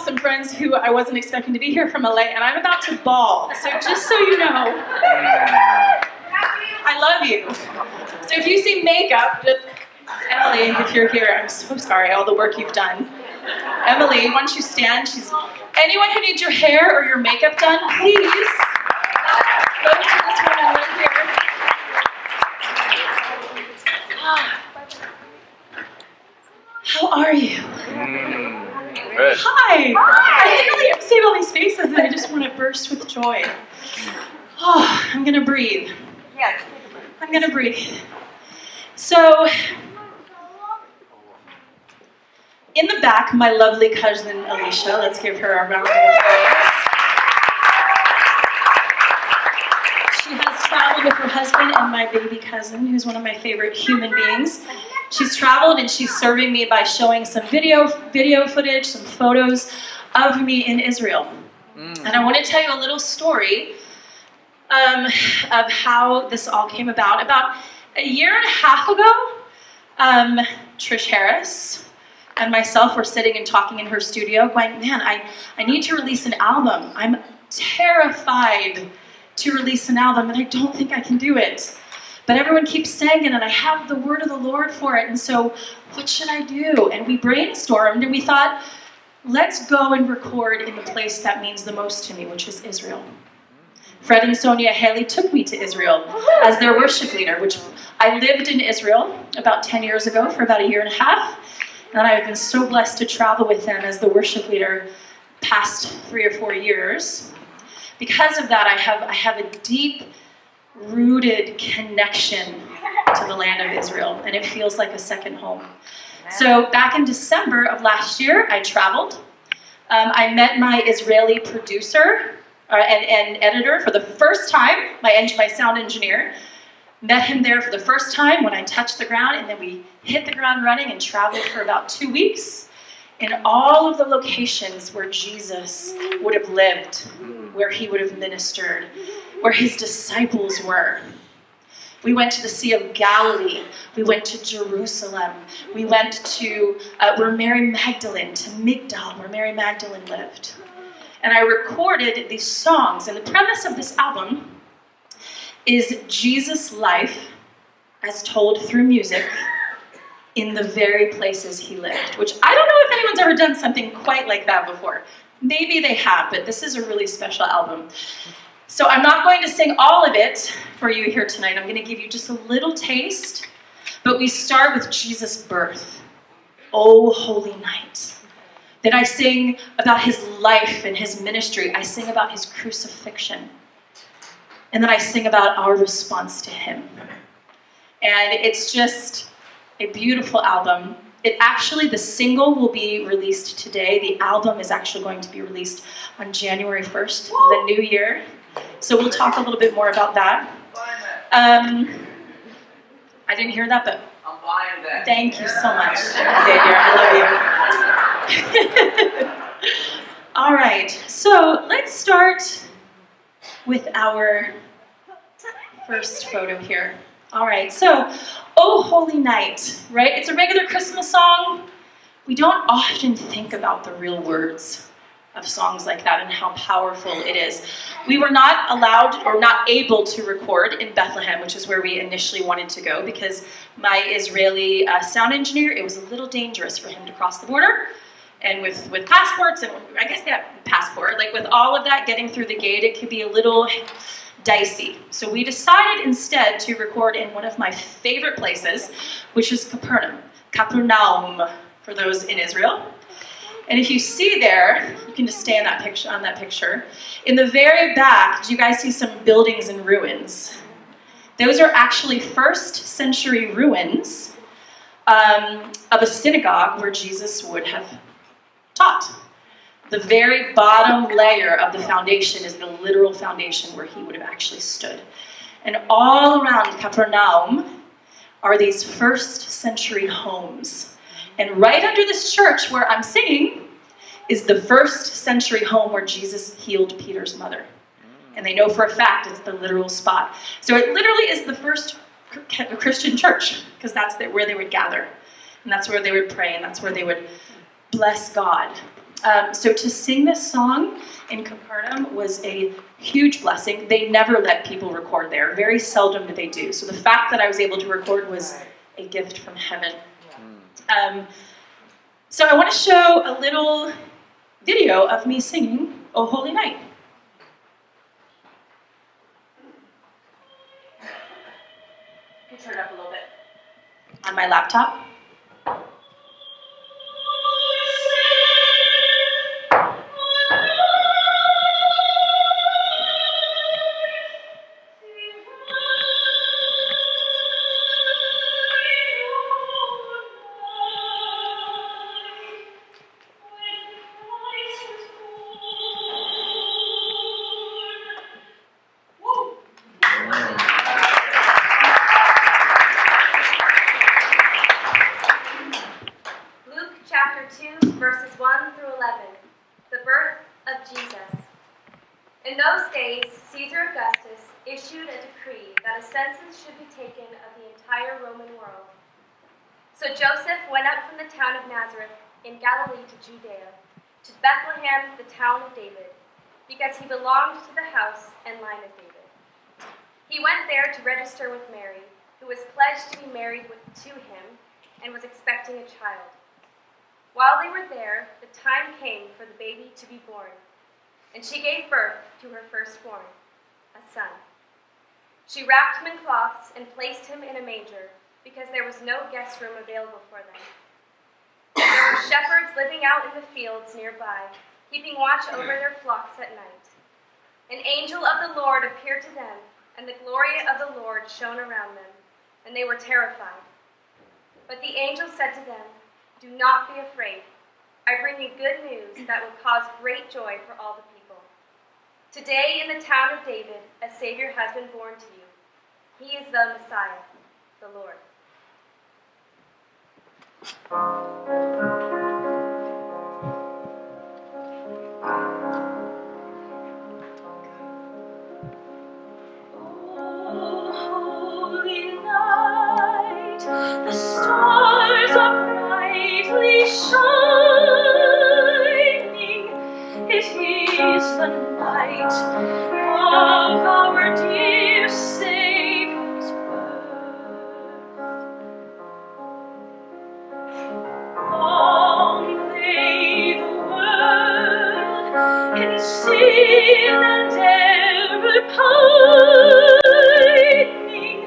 some friends who I wasn't expecting to be here from LA, and I'm about to bawl. So just so you know, I love you. So if you see makeup, just Emily, if you're here, I'm so sorry, all the work you've done. Emily, why don't you stand? Anyone who needs your hair or your makeup done, please go to this woman right here. How are you? Good. Hi. I didn't really have to save all these faces, and I just want to burst with joy. Oh, I'm going to breathe. I'm going to breathe. So, in the back, my lovely cousin Alicia. Let's give her a round of applause. She has traveled with her husband and my baby cousin, who's one of my favorite human beings. She's traveled and she's serving me by showing some video footage, some photos of me in Israel. And I want to tell you a little story of how this all came about. About a year and a half ago, Trish Harris and myself were sitting and talking in her studio going, man, I need to release an album. I'm terrified to release an album and I don't think I can do it. But everyone keeps saying it and I have the word of the Lord for it. And so what should I do? And we brainstormed and we thought, let's go and record in the place that means the most to me, which is Israel. Fred and Sonia Haley took me to Israel as their worship leader, which I lived in Israel about 10 years ago for about a year and a half. And I've been so blessed to travel with them as the worship leader past 3 or 4 years. Because of that, I have a deep-rooted connection to the land of Israel, and it feels like a second home. So back in December of last year, I traveled. I met my Israeli producer and editor for the first time, my sound engineer. Met him there for the first time when I touched the ground, and then we hit the ground running and traveled for about 2 weeks in all of the locations where Jesus would have lived, where he would have ministered, where his disciples were. We went to the Sea of Galilee. We went to Jerusalem. We went to where Mary Magdalene, to Migdal, where Mary Magdalene lived. And I recorded these songs, and the premise of this album is Jesus' life as told through music in the very places he lived, which I don't know if anyone's ever done something quite like that before. Maybe they have, but this is a really special album. So I'm not going to sing all of it for you here tonight. I'm going to give you just a little taste, but we start with Jesus' birth. Oh, holy night. Then I sing about his life and his ministry. I sing about his crucifixion. And then I sing about our response to him. And it's just a beautiful album. The single will be released today. The album is actually going to be released on January 1st, the new year. So we'll talk a little bit more about that. I didn't hear that, but I'm buying that. Thank you so much, Xavier. I love you. All right, so let's start with our first photo here. All right, so, Oh Holy Night, right? It's a regular Christmas song. We don't often think about the real words of songs like that and how powerful it is. We were not allowed or not able to record in Bethlehem, which is where we initially wanted to go, because my Israeli sound engineer, it was a little dangerous for him to cross the border. And with passports, and I guess they have passport, like with all of that getting through the gate, it could be a little dicey. So we decided instead to record in one of my favorite places, which is Capernaum, for those in Israel. And if you see there, you can just stay on that picture. In the very back, do you guys see some buildings in ruins? Those are actually first century ruins of a synagogue where Jesus would have taught. The very bottom layer of the foundation is the literal foundation where he would have actually stood. And all around Capernaum are these first century homes. And right under this church where I'm singing is the first century home where Jesus healed Peter's mother. And they know for a fact it's the literal spot. So it literally is the first Christian church, because that's where they would gather. And that's where they would pray, and that's where they would bless God. So to sing this song in Capernaum was a huge blessing. They never let people record there. Very seldom do they do. So the fact that I was able to record was a gift from heaven. So I want to show a little video of me singing O Holy Night. You can turn it up a little bit on my laptop. Chapter 2, verses 1 through 11, the birth of Jesus. In those days, Caesar Augustus issued a decree that a census should be taken of the entire Roman world. So Joseph went up from the town of Nazareth in Galilee to Judea, to Bethlehem, the town of David, because he belonged to the house and line of David. He went there to register with Mary, who was pledged to be married to him and was expecting a child. While they were there, the time came for the baby to be born, and she gave birth to her firstborn, a son. She wrapped him in cloths and placed him in a manger, because there was no guest room available for them. There were shepherds living out in the fields nearby, keeping watch over their flocks at night. An angel of the Lord appeared to them, and the glory of the Lord shone around them, and they were terrified. But the angel said to them, "Do not be afraid. I bring you good news that will cause great joy for all the people. Today in the town of David, a Savior has been born to you. He is the Messiah, the Lord." Oh, holy night, the stars are brightly shining. It is the night of our dear Savior's birth. Long lay the world in sin and error pining,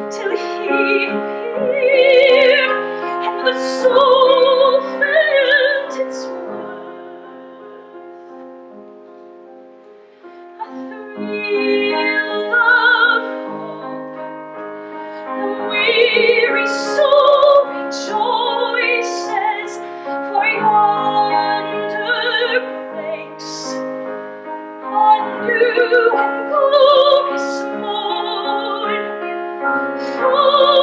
till He appeared and the soul felt its worth. A thrill of hope, the weary soul rejoices, for yonder breaks a new and glorious morn. Fall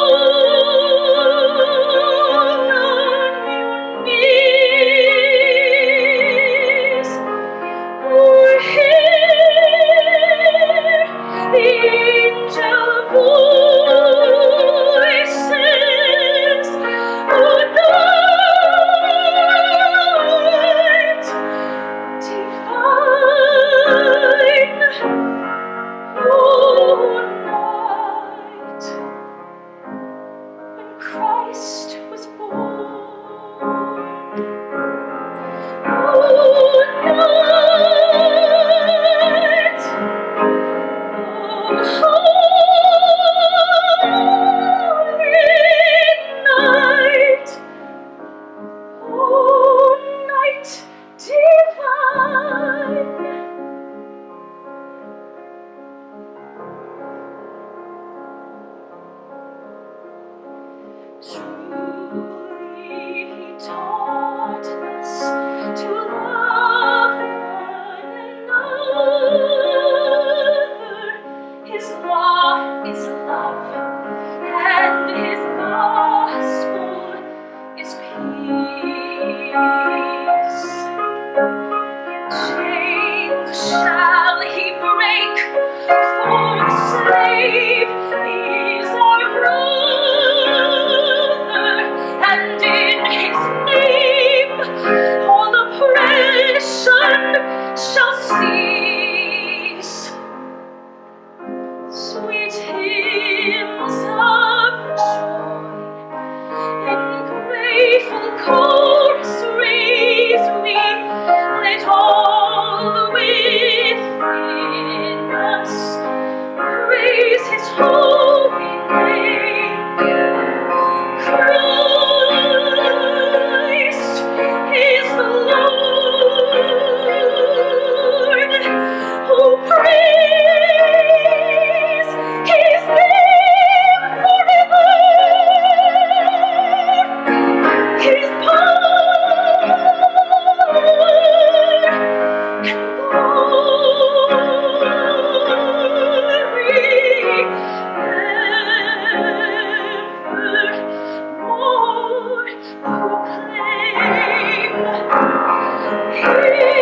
on your knees, or hear the angel voices. O night divine, O night when Christ was born. O night, O holy night, O night divine. Truly He taught us to love one another. His law is love, and His gospel is peace. Chains shall He break, for the slave is our brother, and in His name all oppression proclaim